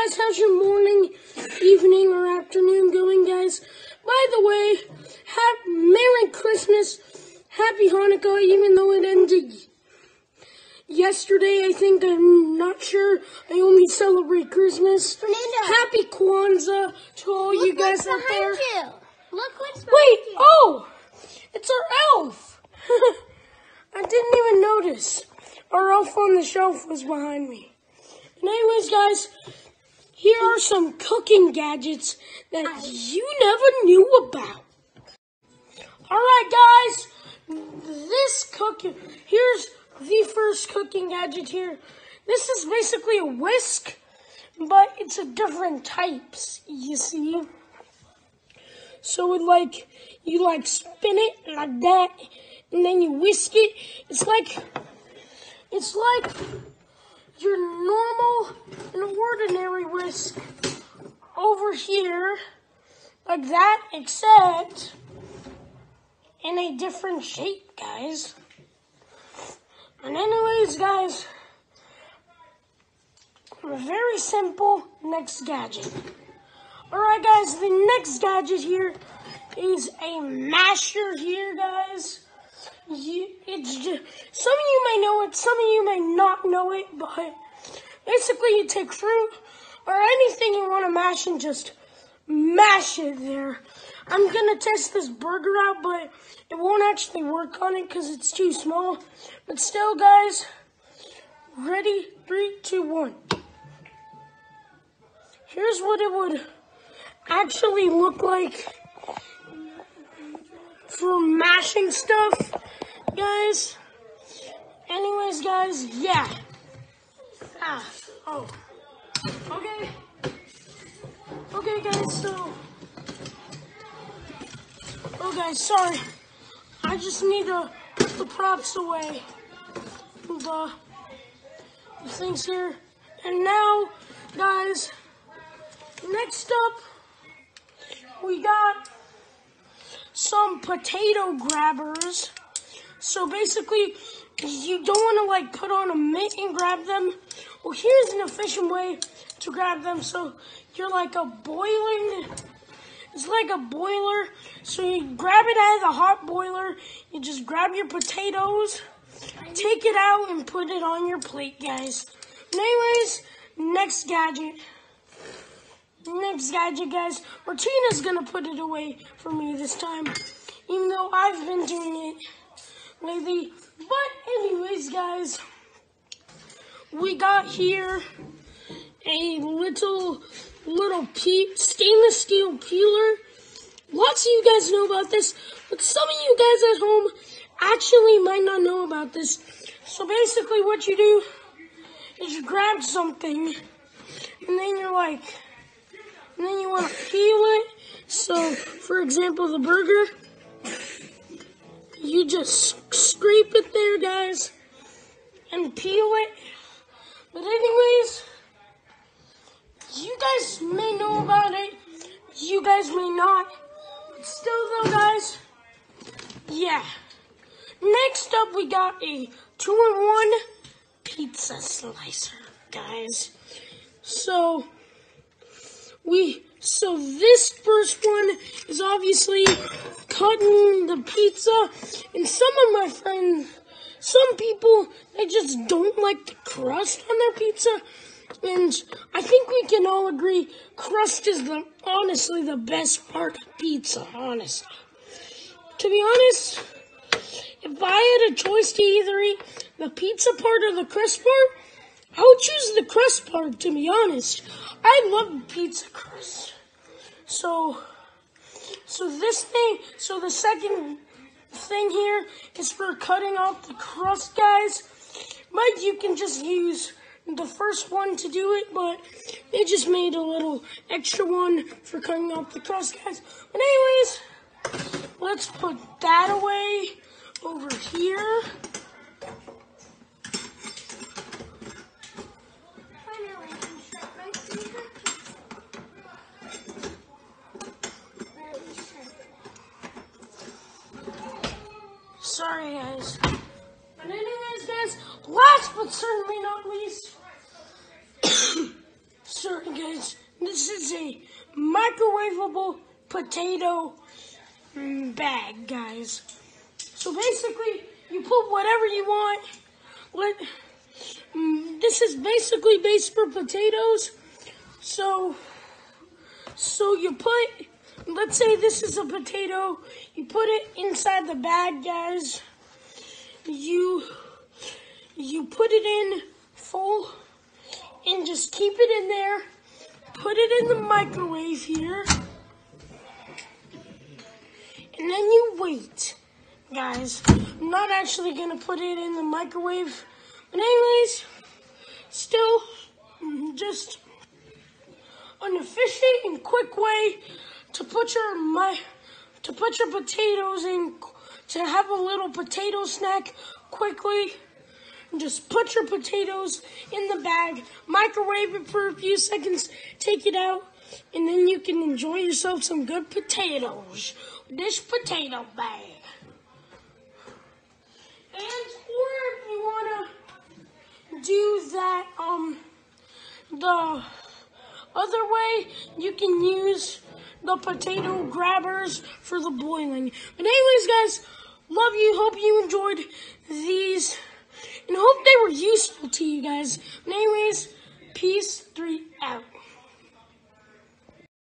guys, how's your morning, evening, or afternoon going, guys? By the way, Merry Christmas, Happy Hanukkah, even though it ended yesterday, I think. I'm not sure. I only celebrate Christmas. Fernando. Happy Kwanzaa to all you guys out there. You. Look what's behind Wait, you. oh, it's our elf. I didn't even notice. Our elf on the shelf was behind me. And anyways, guys, here are some cooking gadgets that you never knew about. Alright, guys, here's the first cooking gadget here. This is basically a whisk, but it's a different types, you see. So you spin it like that, and then you whisk it. It's like your normal and ordinary whisk over here, like that, except in a different shape, guys. And anyways, guys, a very simple next gadget. Alright, guys, the next gadget here is a masher here, guys. It's just, some of you may know it, some of you may not know it, but basically you take fruit or anything you want to mash and just mash it there. I'm going to test this burger out, but it won't actually work on it because it's too small. But still, guys, ready? 3, 2, 1. Here's what it would actually look like for mashing stuff, guys. Anyways, guys, yeah. Okay, guys, so. Oh, guys, sorry. I just need to put the props away. The things here. And now, guys, next up, we got some potato grabbers. So basically, you don't want to put on a mitt and grab them. Well, here's an efficient way to grab them. So you're it's like a boiler. So you grab it out of the hot boiler. You just grab your potatoes, take it out, and put it on your plate, guys. And anyways, next gadget. Next gadget, guys. Martina's gonna put it away for me this time, even though I've been doing it lately. But anyways, guys, we got here a little stainless steel peeler. Lots of you guys know about this, but some of you guys at home actually might not know about this. So basically what you do is you grab something, and then you want to peel it. So, for example, the burger, you just scrape it there, guys, and peel it. But anyways, you guys may know about it, you guys may not. But still though, guys, yeah. Next up, we got a 2-in-1 pizza slicer, guys. So this first one is obviously cutting the pizza, and some people, they just don't like the crust on their pizza, and I think we can all agree crust is honestly the best part of pizza, honestly. To be honest, if I had a choice to either eat the pizza part or the crust part, I would choose the crust part, to be honest. I love pizza crust. So the second thing here is for cutting off the crust, guys. But you can just use the first one to do it, but they just made a little extra one for cutting off the crust, guys. But anyways, let's put that away over here. Sorry, guys. But anyways, guys, last but certainly not least, Sorry guys, this is a microwavable potato bag, guys. So basically, you put whatever you want. This is basically based for potatoes. So you put, let's say this is a potato. You put it inside the bag, guys. You put it in full and just keep it in there. Put it in the microwave here. And then you wait, guys. I'm not actually going to put it in the microwave. But anyways, still just an efficient and quick way to put your potatoes in, to have a little potato snack quickly. Just put your potatoes in the bag, microwave it for a few seconds, take it out, and then you can enjoy yourself some good potatoes with this potato bag. And or if you want to do that the other way, you can use the potato grabbers for the boiling. But anyways, guys, love you. Hope you enjoyed these. And hope they were useful to you guys. But anyways, peace, 3 out.